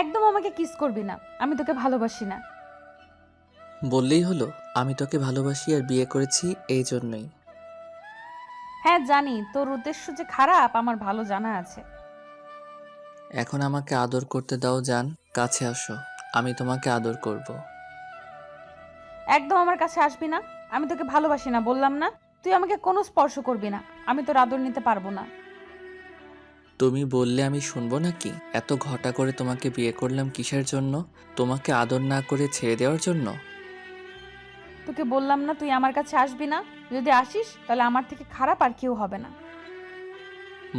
একদম আমাকে কিস করবি না, আমি তোকে ভালোবাসি না। বললেই হলো আমি তোকে ভালোবাসি আর বিয়ে করেছি এই জন্যই। হ্যাঁ জানি, তোর উদ্দেশ্য যে খারাপ আমার ভালো জানা আছে। এখন আমাকে আদর করতে দাও জান, কাছে আসো, আমি তোমাকে আদর করব। একদম আমার কাছে আসবি না, আমি তোকে ভালোবাসি না বললাম না। তুই আমাকে কোনো স্পর্শ করবি না, আমি তোর আদর নিতে পারবো না। তুমি বললে আমি শুনবো নাকি? এত ঘটা করে তোমাকে বিয়ে করলাম কিসের জন্য? তোমাকে আদর না করে ছেড়ে দেওয়ার জন্য? তোকে বললাম না তুই আমার কাছে আসবি না। যদি আসিস তাহলে আমার থেকে খারাপ আর কেউ হবে না।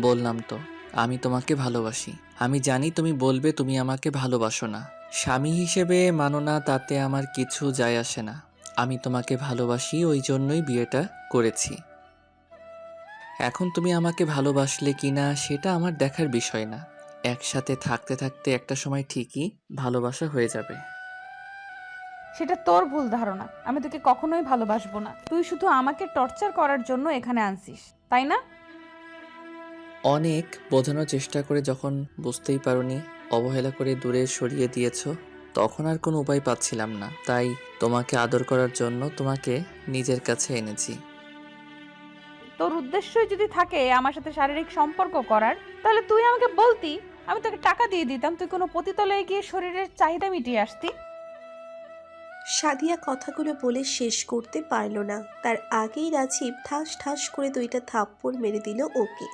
বললাম তো আমি তোমাকে ভালোবাসি। আমি জানি তুমি বলবে তুমি আমাকে ভালোবাসো না। স্বামী হিসেবে মানো না তাতে আমার কিছু যায় আসে না। আমি তোমাকে ভালোবাসি, ওই জন্যই বিয়েটা করেছি। এখন তুমি আমাকে ভালোবাসলে কিনা সেটা আমার দেখার বিষয় না। একসাথে থাকতে থাকতে একটা সময় ঠিকই ভালোবাসা হয়ে যাবে। সেটা তোর ভুল ধারণা, আমি তোকে কখনোই ভালোবাসবো না। তুই শুধু আমাকে টর্চার করার জন্য এখানে আনছিস, তাই না? অনেক বোঝানোর চেষ্টা করে যখন বুঝতেই পারোনি, অবহেলা করে দূরে সরিয়ে দিয়েছো, তখন আর কোনো উপায় পাচ্ছিলাম না, তাই তোমাকে আদর করার জন্য তোমাকে নিজের কাছে এনেছি। তোর উদ্দেশ্যই যদি থাকে আমার সাথে শারীরিক সম্পর্ক করার, তাহলে তুই আমাকে বলতি, আমি তোকে টাকা দিয়ে দিতাম, তুই কোনো পতিতালয়ে গিয়ে শরীরের চাহিদা মিটিয়ে আসতি। সাদিয়া কথাগুলো বলে শেষ করতে পারল না, তার আগেই রাজীব ঠাস ঠাস করে দুইটা থাপ্পড় মেরে দিল ওকে।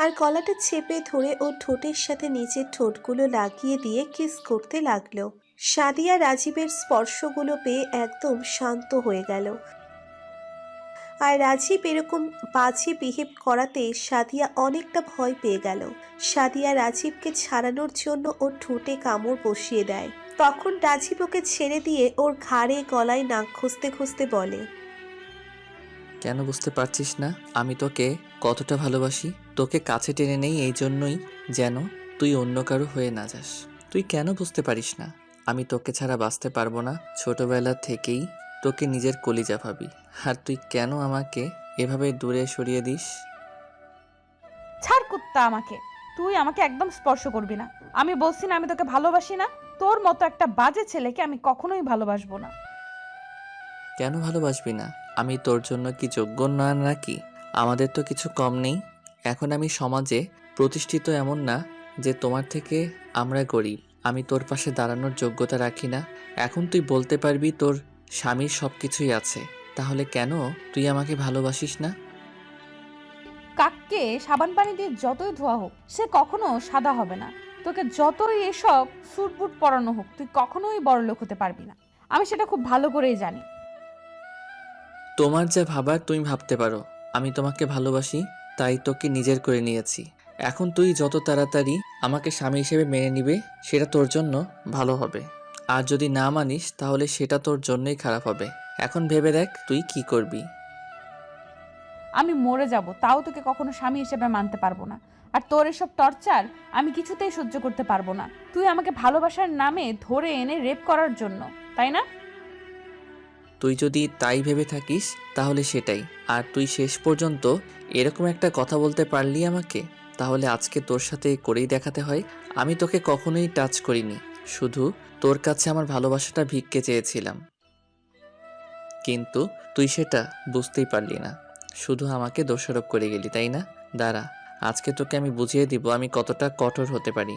আর গলাটা চেপে ধরে ও ঠোঁটের সাথে নিচের ঠোঁটগুলো লাগিয়ে দিয়ে কিস করতে লাগলো। সাদিয়া রাজীবের স্পর্শগুলো পেয়ে একদম শান্ত হয়ে গেল। আর রাজীব এরকম বাজে বিহেভ করাতে সাদিয়া অনেকটা ভয় পেয়ে গেল। সাদিয়া রাজীবকে ছাড়ানোর জন্য ওর ঠোঁটে কামড় বসিয়ে দেয়। তখন রাজীব ওকে ছেড়ে দিয়ে ওর ঘাড়ে গলায় নাক খুঁজতে খুঁজতে বলে, কেন বুঝতে পারছিস না আমি তোকে কতটা ভালোবাসি? তোকে কাছে টেনে নেই এই জন্যই, যেন তুই অন্য কারো হয়ে না যাস। তুই কেন বুঝতে পারিস না আমি তোকে ছাড়া বাঁচতে পারবো না? ছোটবেলা থেকেই তোকে নিজের কলিজা ভাবি। আর তুই কেন আমাকে এভাবে দূরে সরিয়ে দিস? ছাড় কুত্তা আমাকে, তুই আমাকে একদম স্পর্শ করবি না। আমি বলছি না আমি তোকে ভালোবাসি না। তোর মতো একটা বাজে ছেলেকে আমি কখনোই ভালোবাসবো না। কেন ভালোবাসবি না? আমি তোর জন্য কি যোগ্য না নাকি? আমাদের তো কিছু কম নেই। এখন আমি সমাজে প্রতিষ্ঠিত এমন না যে তোমার থেকে আমরা গরিব। আমি তোর পাশে দাঁড়ানোর যোগ্যতা রাখি না। এখন তুই বলতে পারবি তোর স্বামীর সব কিছুই আছে, তাহলে কেন তুই আমাকে ভালোবাসিস না? কাককে সাবান পানি দিয়ে যতই ধোয়া হোক সে কখনো সাদা হবে না। তোকে যতই এসব স্যুট বুট পরানো হোক তুই কখনোই বড়লোক হতে পারবি না। আমি সেটা খুব ভালো করেই জানি। তোমার যা ভাবার তুমি ভাবতে পারো। আমি তোমাকে ভালোবাসি, তাই তোকে নিজের করে নিয়েছি। এখন তুই যত তাড়াতাড়ি আমাকে স্বামী হিসেবে মেনে নিবে সেটা তোর জন্য ভালো হবে। আর যদি না মানিস তাহলে সেটা তোর জন্যই খারাপ হবে। এখন ভেবে দেখ তুই কি করবি। আমি মরে যাব তাও তোকে কখনো স্বামী হিসেবে মানতে পারবো না। আর তোর এসব টর্চার আমি কিছুতেই সহ্য করতে পারবো না। তুই আমাকে ভালোবাসার নামে ধরে এনে রেপ করার জন্য, তাই না? তুই যদি তাই ভেবে থাকিস তাহলে সেটাই। আর তুই শেষ পর্যন্ত এরকম একটা কথা বলতে পারলি আমাকে, তাহলে আজকে তোর সাথে করেই দেখাতে হয়। আমি তোকে কখনোই টাচ করিনি, শুধু তোর কাছে আমার ভালোবাসাটা ভিক্ষে চেয়েছিলাম। কিন্তু তুই সেটা বুঝতেই পারলি না, শুধু আমাকে দোষারোপ করে গেলি, তাই না? দাঁড়া, আজকে তোকে আমি বুঝিয়ে দিব আমি কতটা কঠোর হতে পারি।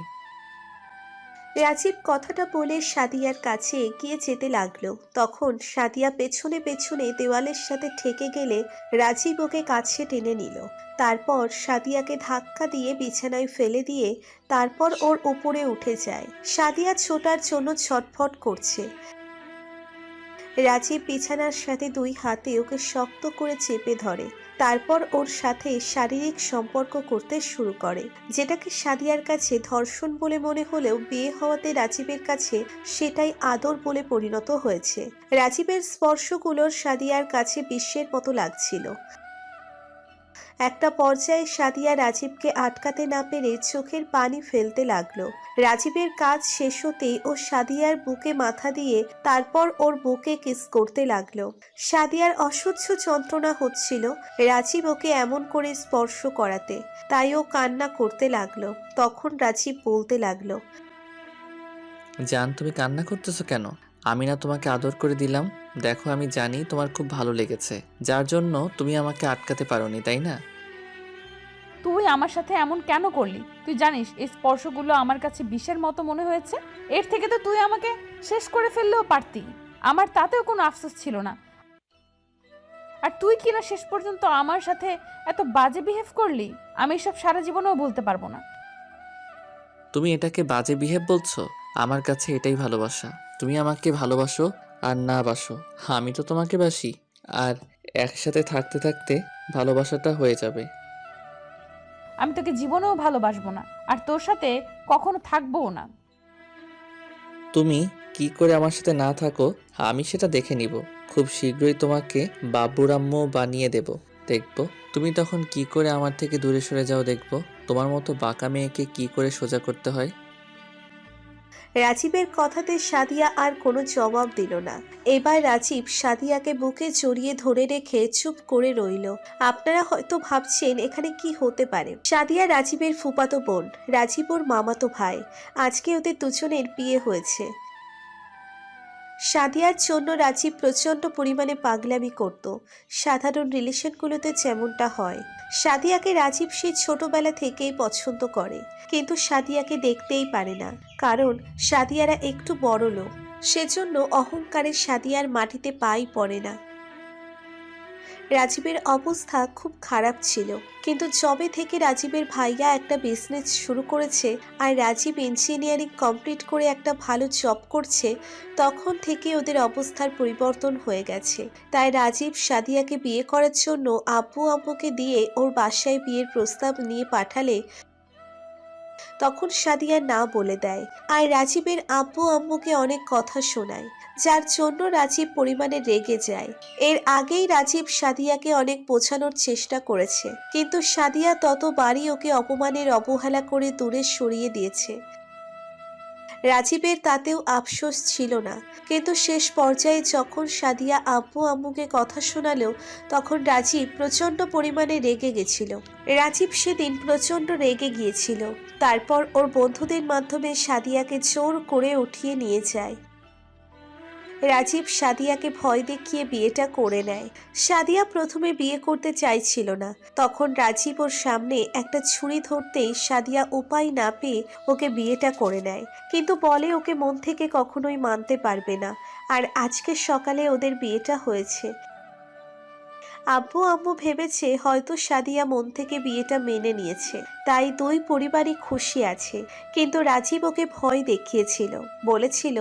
রাজীব কথাটা বলে সাদিয়ার কাছে এগিয়ে যেতে লাগলো। তখন সাদিয়া পেছনে পেছনে দেওয়ালের সাথে ঠেকে গেলে রাজীব ওকে কাছে টেনে নিল। তারপর সাদিয়াকে ধাক্কা দিয়ে বিছানায় ফেলে দিয়ে তারপর ওর উপরে উঠে যায়। সাদিয়া ছোটার জন্য ছটফট করছে। রাজীব বিছানার সাথে দুই হাতে ওকে শক্ত করে চেপে ধরে। তারপর ওর সাথে শারীরিক সম্পর্ক করতে শুরু করে, যেটাকে সাদিয়ার কাছে ধর্ষণ বলে মনে হলেও বিয়ে হওয়াতে রাজীবের কাছে সেটাই আদর বলে পরিণত হয়েছে। রাজীবের স্পর্শগুলোর সাদিয়ার কাছে বিশ্বের মতো লাগছিল। একটা পর্যায়ে সাদিয়া রাজীবকে আটকাতে না পেরে চোখের পানি ফেলতে লাগলো। রাজীবের কাজ শেষ হতেই ও সাদিয়ার বুকে মাথা দিয়ে তারপর ওর বুকে কিস করতে লাগলো। সাদিয়ার অসহ্য যন্ত্রণা হচ্ছিল রাজীব ওকে এমন করে স্পর্শ করাতে, তাই ও কান্না করতে লাগলো। তখন রাজীব বলতে লাগলো, জান, তুমি কান্না করতেছো কেন? আমি না তোমাকে আদর করে দিলাম? দেখো, আমি জানি তোমার খুব ভালো লেগেছে, যার জন্য তুমি আমাকে আটকাতে পারোনি, তাই না? তুই আমার সাথে এমন কেন করলি? তুই জানিস এই স্পর্শগুলো আমার কাছে বিষের মতো মনে হয়েছে। এর থেকে তো তুই আমাকে শেষ করে ফেললেও পারতি, আমার তাতেও কোনো আফসোস ছিল না। আর তুই কি না শেষ পর্যন্ত আমার সাথে এত বাজে বিহেভ করলি, আমি এসব সারা জীবনেও বলতে পারবো না। তুমি এটাকে বাজে বিহেভ বলছো? আমার কাছে এটাই ভালোবাসা। তুমি আমাকে ভালোবাসো আর না বাসো, আমি তো তোমাকে বাসি। আর একসাথে থাকতে থাকতে ভালোবাসাটা হয়ে যাবে। আমি তোকে জীবনেও ভালোবাসবো না, আর তোর সাথে কখনো থাকবোও না। তুমি কি করে আমার সাথে না থাকো আমি সেটা দেখে নিব। খুব শীঘ্রই তোমাকে বাবুর আম্মু বানিয়ে দেব, দেখবো তুমি তখন কি করে আমার থেকে দূরে সরে যাও, দেখবো তোমার মতো বাঁকা মেয়েকে কি করে সোজা করতে হয়। রাজীবের কথাতে সাদিয়া আর কোনো জবাব দিল না। এবার রাজীব সাদিয়াকে বুকে জড়িয়ে ধরে রেখে চুপ করে রইল। আপনারা হয়তো ভাবছেন এখানে কি হতে পারে। সাদিয়া রাজীবের ফুফাতো বোন, রাজীব ওর মামাতো ভাই। আজকে ওদের দুজনের বিয়ে হয়েছে। সাদিয়ার জন্য রাজীব প্রচণ্ড পরিমাণে পাগলামি করত, সাধারণ রিলেশনগুলোতে যেমনটা হয়। সাদিয়াকে রাজীব সেই ছোটবেলা থেকেই পছন্দ করে, কিন্তু সাদিয়াকে দেখতেই পারে না, কারণ সাদিয়ারা একটু বড় লোক। সেজন্য অহংকারে সাদিয়ার মাটিতে পাই পড়ে না। রাজীবের অবস্থা খুব খারাপ ছিল, কিন্তু যবে থেকে রাজীবের ভাইয়া একটা বিজনেস শুরু করেছে আর রাজীব ইঞ্জিনিয়ারিং কমপ্লিট করে একটা ভালো জব করছে, তখন থেকে ওদের অবস্থার পরিবর্তন হয়ে গেছে। তাই রাজীব সাদিয়াকে বিয়ে করার জন্য আব্বু আম্মুকে দিয়ে ওর বাসায় বিয়ের প্রস্তাব নিয়ে পাঠালে তখন সাদিয়া না বলে দেয়। আর রাজীবের আব্বু আম্মুকে অনেক কথা শোনায়, যার জন্য রাজীব পরিমাণে রেগে যায়। এর আগেই রাজীব সাদিয়াকে অনেক বোঝানোর চেষ্টা করেছে, কিন্তু সাদিয়া ততবারই ওকে অপমানের অবহেলা করে দূরে সরিয়ে দিয়েছে। রাজীবের তাতেও আফসোস ছিল না, কিন্তু শেষ পর্যায়ে যখন সাদিয়া আব্বু আম্মুকে কথা শোনালো তখন রাজীব প্রচণ্ড পরিমাণে রেগে গেছিল। রাজীব সেদিন প্রচণ্ড রেগে গিয়েছিল। তারপর ওর বন্ধুদের মাধ্যমে সাদিয়াকে জোর করে উঠিয়ে নিয়ে যায়। রাজীব সাদিয়াকে ভয় দেখিয়ে বিয়েটা করে নেয়। সাদিয়া প্রথমে বিয়ে করতে চাইছিল না, তখন রাজীব ওর সামনে একটা ছুরি ধরতেই সাদিয়া উপায় না পেয়ে ওকে বিয়েটা করে নেয়, কিন্তু বলে ওকে মন থেকে কখনোই মানতে পারবে না। আর আজকে সকালে ওদের বিয়েটা হয়েছে। আব্বু আম্মু ভেবেছে হয়তো সাদিয়া মন থেকে বিয়েটা মেনে নিয়েছে, তাই দুই পরিবারই খুশি আছে। কিন্তু রাজীব ওকে ভয় দেখিয়েছিল, বলেছিল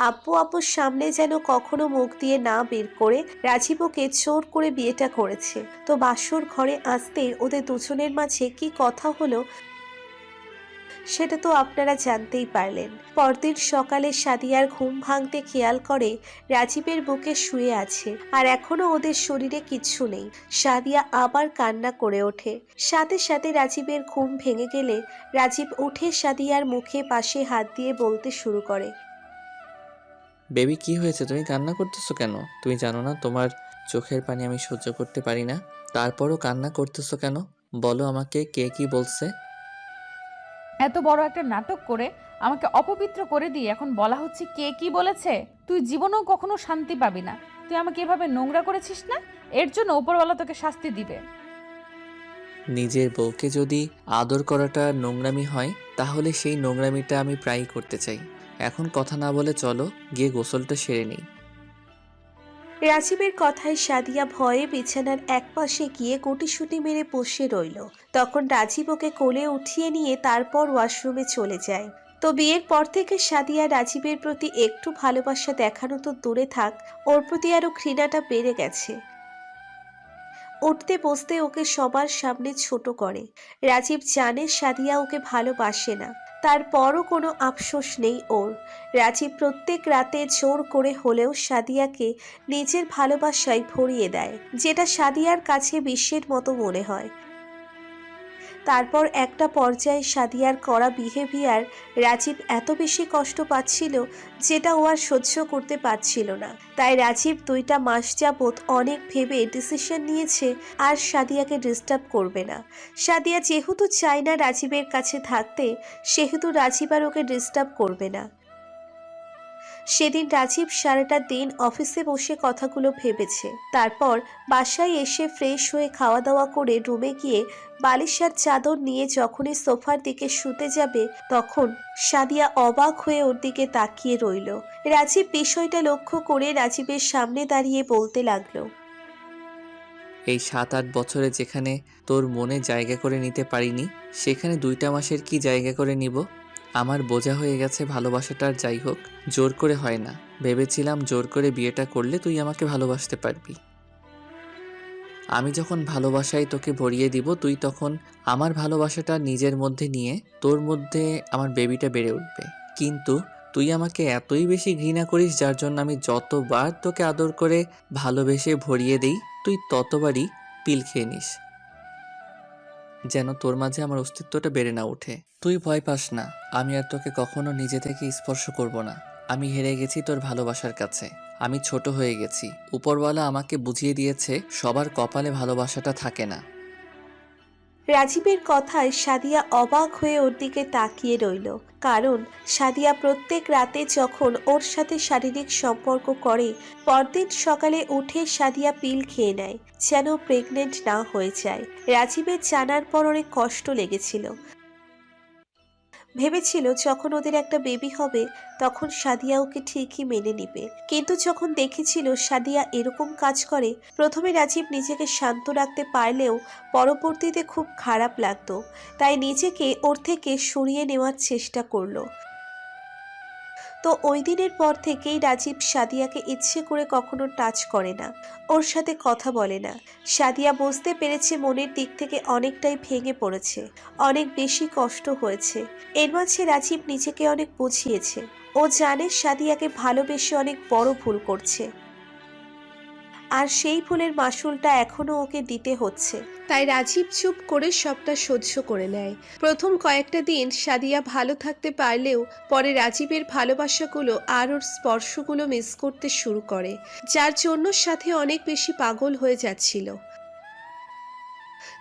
আব্বু আব্বুর সামনে যেন কখনো মুখ দিয়ে না বের করে রাজীব ওকে জোর করে বিয়েটা করেছে। তো বাসর ঘরে আসতে ওদের দুজনের মাঝে কি কথা হলো সেটা তো আপনারা জানতেই পারলেন। পরদিন সকালে সাদিয়ার ঘুম ভাঙতে খেয়াল করে রাজীবের বুকে শুয়ে আছে, আর এখনো ওদের শরীরে কিচ্ছু নেই। সাদিয়া আবার কান্না করে ওঠে। সাথে সাথে রাজীবের ঘুম ভেঙে গেলে রাজীব উঠে সাদিয়ার মুখে পাশে হাত দিয়ে বলতে শুরু করে, বেবি, কি হয়েছে? তুমি কান্না করতেছো কেন? তুমি জানো না তোমার চোখের পানি আমি সহ্য করতে পারি না? তারপরও কান্না করতেছো কেন? বলো আমাকে, কে কি বলছে? এত বড় একটা নাটক করে আমাকে অপবিত্র করে দিয়ে এখন বলা হচ্ছে কে কি বলেছে? তুই জীবনেও কখনো শান্তি পাবি না। তুই আমাকে এভাবে নোংরা করেছিস না, এর জন্য উপরওয়ালা তোকে শাস্তি দিবে। নিজের বউকে যদি আদর করাটা নোংরামি হয়, তাহলে সেই নোংরামিটা আমি প্রায়ই করতে চাই। এখন কথা না বলে চলো গিয়ে গোসলটা সেরে নিই। রাজীবের কথায় সাদিয়া ভয়ে বিছানার একপাশে গিয়ে গুটিসুটি মেরে বসে রইল। তখন রাজীব ওকে কোলে উঠিয়ে নিয়ে তারপর ওয়াশরুমে চলে যায়। তো বিয়ের পর থেকে সাদিয়া রাজীবের প্রতি একটু ভালোবাসা দেখানো তো দূরে থাক, ওর প্রতি আরো ঘৃণাটা বেড়ে গেছে। উঠতে বসতে ওকে সবার সামনে ছোট করে। রাজীব জানে সাদিয়া ওকে ভালোবাসে না, তারপরও কোনো আফসোস নেই ওর। রাজীব প্রত্যেক রাতে জোর করে হলেও সাদিয়াকে নিজের ভালোবাসায় ভরিয়ে দেয়, যেটা সাদিয়ার কাছে বিশ্বের মতো মনে হয়। তারপর একটা পর্যায়ে সাদিয়ার করা বিহেভিয়ার রাজীব এত বেশি কষ্ট পাচ্ছিল যেটা ও আর সহ্য করতে পারছিল না। তাই রাজীব 2টা মাস যাবৎ অনেক ভেবে ডিসিশন নিয়েছে আর সাদিয়াকে ডিস্টার্ব করবে না। সাদিয়া যেহেতু চায় না রাজীবের কাছে থাকতে, সেহেতু রাজীব আর ওকে ডিস্টার্ব করবে না। সেদিন রাজীব সারাটা দিন অফিসে বসে কথাগুলো ভেবেছে। তারপর বাসায় এসে ফ্রেশ হয়ে খাওয়া দাওয়া করে রুমে গিয়ে বালিশ আর চাদর নিয়ে যখনই সোফার দিকে শুতে যাবে তখন সাদিয়া অবাক হয়ে ওর দিকে তাকিয়ে রইল। রাজীব বিষয়টা লক্ষ্য করে রাজীবের সামনে দাঁড়িয়ে বলতে লাগলো, এই 7-8 বছরে যেখানে তোর মনে জায়গা করে নিতে পারিনি, সেখানে 2টা মাসের কি জায়গা করে নিব? আমার বোঝা হয়ে গেছে ভালোবাসাটার, যাই হোক জোর করে হয় না। ভেবেছিলাম জোর করে বিয়েটা করলে তুই আমাকে ভালোবাসতে পারবি। আমি যখন ভালোবাসায় তোকে ভরিয়ে দিব, তুই তখন আমার ভালোবাসাটা নিজের মধ্যে নিয়ে তোর মধ্যে আমার বেবিটা বেড়ে উঠবে। কিন্তু তুই আমাকে এতই বেশি ঘৃণা করিস, যার জন্য আমি যতবার তোকে আদর করে ভালোবেসে ভরিয়ে দেই, তুই ততবারই পিল খেয়ে নিস, যেন তোর মাঝে আমার অস্তিত্বটা বেড়ে না ওঠে। তুই ভয় পাস না, আমি আর তোকে কখনো নিজে থেকে স্পর্শ করব না। আমি হেরে গেছি তোর ভালোবাসার কাছে, আমি ছোট হয়ে গেছি। উপরওয়ালা আমাকে বুঝিয়ে দিয়েছে সবার কপালে ভালোবাসাটা থাকে না। রাজীবের কথায় সাদিয়া অবাক হয়ে ওর দিকে তাকিয়ে রইল। কারণ সাদিয়া প্রত্যেক রাতে যখন ওর সাথে শারীরিক সম্পর্ক করে, পরদিন সকালে উঠে সাদিয়া পিল খেয়ে নেয় যেন প্রেগনেন্ট না হয়ে যায়। রাজীবের জানার পর অনেক কষ্ট লেগেছিল। ভেবেছিল যখন ওদের একটা বেবি হবে তখন সাদিয়া ওকে ঠিকই মেনে নিবে, কিন্তু যখন দেখেছিল সাদিয়া এরকম কাজ করে, প্রথমে রাজীব নিজেকে শান্ত রাখতে পারলেও পরবর্তীতে খুব খারাপ লাগতো। তাই নিজেকে ওর থেকে সরিয়ে নেওয়ার চেষ্টা করলো। তো ওই দিনের পর থেকেই রাজীব সাদিয়াকে ইচ্ছে করে কখনো টাচ করে না, ওর সাথে কথা বলে না। সাদিয়া বুঝতে পেরেছে মনের দিক থেকে অনেকটাই ভেঙে পড়েছে, অনেক বেশি কষ্ট হয়েছে। এর মাঝে রাজীব নিজেকে অনেক বুঝিয়েছে। ও জানে সাদিয়াকে ভালোবেসে অনেক বড় ভুল করছে, আর সেই ভুলের মাসুলটা এখনো ওকে দিতে হচ্ছে। তাই রাজীব চুপ করে সবটা সহ্য করে নেয়। প্রথম কয়েকটা দিন সাদিয়া ভালো থাকতে পারলেও পরে রাজীবের ভালোবাসাগুলো আর ওর স্পর্শগুলো মিস করতে শুরু করে, যার জন্য সাথে অনেক বেশি পাগল হয়ে যাচ্ছিল।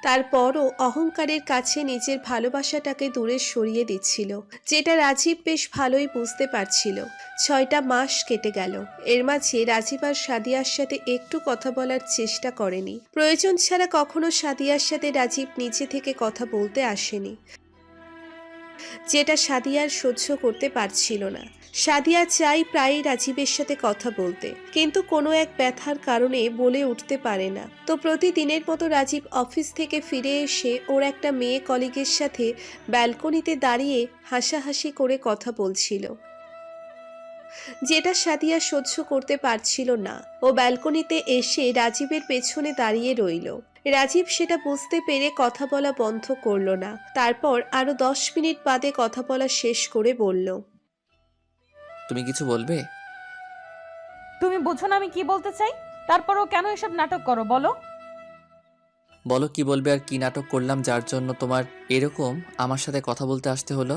তারপরও অহংকারের কাছে নিজের ভালোবাসাটাকে দূরে সরিয়ে দিচ্ছিল, যেটা রাজীব বেশ ভালোই বুঝতে পারছিল। 6টা মাস কেটে গেল। এর মাঝে রাজীব আর সাদিয়ার সাথে একটু কথা বলার চেষ্টা করেনি। প্রয়োজন ছাড়া কখনো সাদিয়ার সাথে রাজীব নিচে থেকে কথা বলতে আসেনি, যেটা সাদিয়ার সহ্য করতে পারছিল না। সাদিয়া চাই প্রায়ই রাজীবের সাথে কথা বলতে, কিন্তু কোনো এক ব্যথার কারণে বলে উঠতে পারে না। তো প্রতিদিনের মতো রাজীব অফিস থেকে ফিরে এসে ওর একটা মেয়ে কলিগের সাথে ব্যালকনিতে দাঁড়িয়ে হাসাহাসি করে কথা বলছিল, যেটা সাদিয়া সহ্য করতে পারছিল না। ও ব্যালকনিতে এসে রাজীবের পেছনে দাঁড়িয়ে রইল। রাজীব সেটা বুঝতে পেরে কথা বলা বন্ধ করলো না। তারপর আরো 10 মিনিট বাদে কথা বলা শেষ করে বলল, তুমি কিছু বলবে? তুমি বোঝো না আমি কি বলতে চাই? তারপরও কেন এসব নাটক করো বলো? বলো কি বলবে, আর কি নাটক করলাম যার জন্য তোমার এরকম আমার সাথে কথা বলতে আসতে হলো?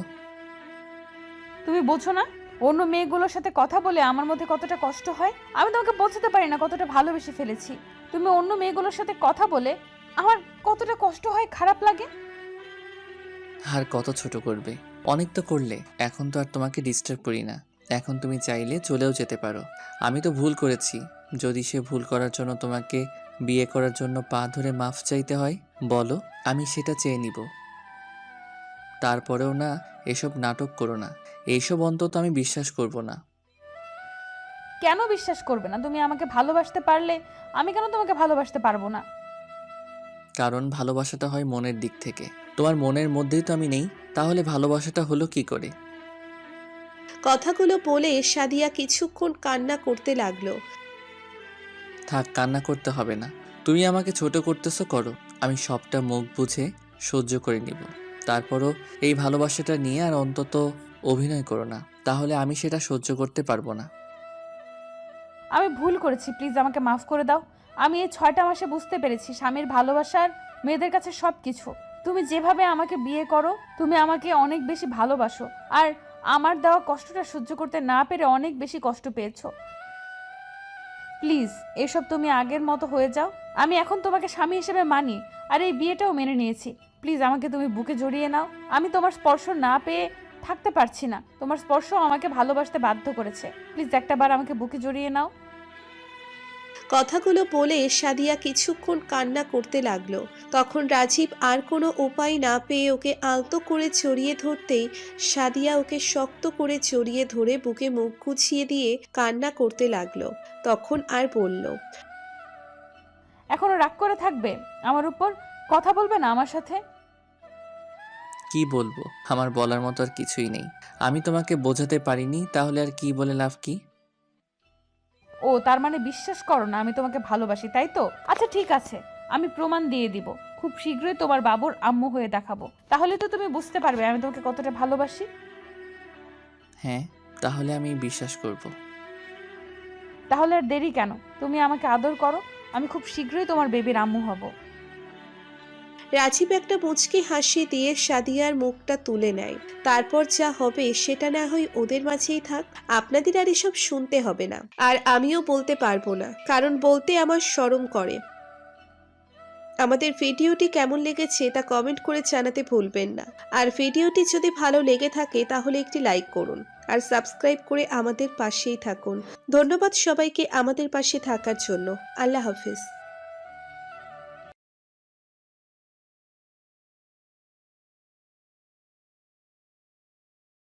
তুমি বোঝো না অন্য মেয়েগুলোর সাথে কথা বলে আমার মধ্যে কতটা কষ্ট হয়? আমি তোমাকে বোঝাতে পারি না কতটা ভালোবেসে ফেলেছি। তুমি অন্য মেয়েগুলোর সাথে কথা বলে আমার কতটা কষ্ট হয়, খারাপ লাগে। আর কত ছোট করবে? অনেক তো করলে, এখন তো আর তোমাকে ডিস্টার্ব করি না। এখন তুমি চাইলে চলেও যেতে পারো। আমি তো ভুল করেছি, যদি সে ভুল করার জন্য তোমাকে বিয়ে করার জন্য পা ধরে মাফ চাইতে হয়, বলো, আমি সেটা চেয়ে নিব। তারপরেও না, এসব নাটক করো না। এইসব অন্তত আমি বিশ্বাস করব না। কেন বিশ্বাস করবে না? তুমি আমাকে ভালোবাসতে পারলে আমি কেন তোমাকে ভালোবাসতে পারবো না? কারণ ভালোবাসাটা হয় মনের দিক থেকে। তোমার মনের মধ্যেই তো আমি নেই, তাহলে ভালোবাসাটা হলো কি করে? কথাগুলো বলে সাদিয়া কিছুক্ষণ কান্না করতে লাগলো। থাক, কান্না করতে হবে না। তুমি আমাকে ছোট করতেছো, করো, আমি সবটা মুখ বুঝে সহ্য করে নিব। তারপরও এই ভালোবাসাটা নিয়ে আর অন্তত অভিনয় করো না, তাহলে আমি সেটা সহ্য করতে পারবো না। আমি ভুল করেছি, প্লিজ আমাকে মাফ করে দাও। আমি এই 6টা মাসে বুঝতে পেরেছি স্বামীর ভালোবাসার মেয়েদের কাছে সব কিছু। তুমি যেভাবে আমাকে বিয়ে করো, তুমি আমাকে অনেক বেশি ভালোবাসো, আর আমার দেওয়া কষ্টটা সহ্য করতে না পেরে অনেক বেশি কষ্ট পেয়েছো। প্লিজ এসব তুমি আগের মতো হয়ে যাও। আমি এখন তোমাকে স্বামী হিসেবে মানি, আর এই বিয়েটাও মেনে নিয়েছি। প্লিজ আমাকে তুমি বুকে জড়িয়ে নাও। আমি তোমার স্পর্শ না পেয়ে থাকতে পারছি না, তোমার স্পর্শ আমাকে ভালোবাসতে বাধ্য করেছে। প্লিজ একটাবার আমাকে বুকে জড়িয়ে নাও। কথাগুলো বলে সাদিয়া কিছুক্ষণ কান্না করতে লাগলো। তখন রাজীব আর কোনো উপায় না পেয়ে ওকে আলতো করে জড়িয়ে ধরতেই সাদিয়া ওকে শক্ত করে জড়িয়ে ধরে বুকে মুখ গুছিয়ে দিয়ে কান্না করতে লাগলো। তখন আর বলল, এখনো রাগ করে থাকবে আমার উপর? কথা বলবে না আমার সাথে? কি বলবো? আমার বলার মতো আর কিছুই নেই। আমি তোমাকে বোঝাতে পারিনি, তাহলে আর কি বলে লাভ কি? ও তার মানে বিশ্বাস করো না আমি তোমাকে ভালোবাসি, তাই তো? আচ্ছা ঠিক আছে, আমি প্রমাণ দিয়ে দিব। খুব শীঘ্রই তোমার বাবুর আম্মু হয়ে দেখাবো, তাহলে তো তুমি বুঝতে পারবে আমি তোমাকে কতটা ভালোবাসি। হ্যাঁ, তাহলে আমি বিশ্বাস করব। তাহলে আর দেরি কেন? তুমি আমাকে আদর করো, আমি খুব শীঘ্রই তোমার বেবির আম্মু হব। রাজীব একটা মুচকি হাসি দিয়ে সাদিয়ার মুখটা তুলে নেয়। তারপর যা হবে সেটা না হয় ওদের মাঝেই থাক, আপনাদের আর এসব শুনতে হবে না। আর আমিও বলতে পারবো না, কারণ বলতে আমার শরম করে। আমাদের ভিডিওটি কেমন লেগেছে তা কমেন্ট করে জানাতে ভুলবেন না। আর ভিডিওটি যদি ভালো লেগে থাকে তাহলে একটি লাইক করুন আর সাবস্ক্রাইব করে আমাদের পাশেই থাকুন। ধন্যবাদ সবাইকে আমাদের পাশে থাকার জন্য। আল্লাহ হাফিজ।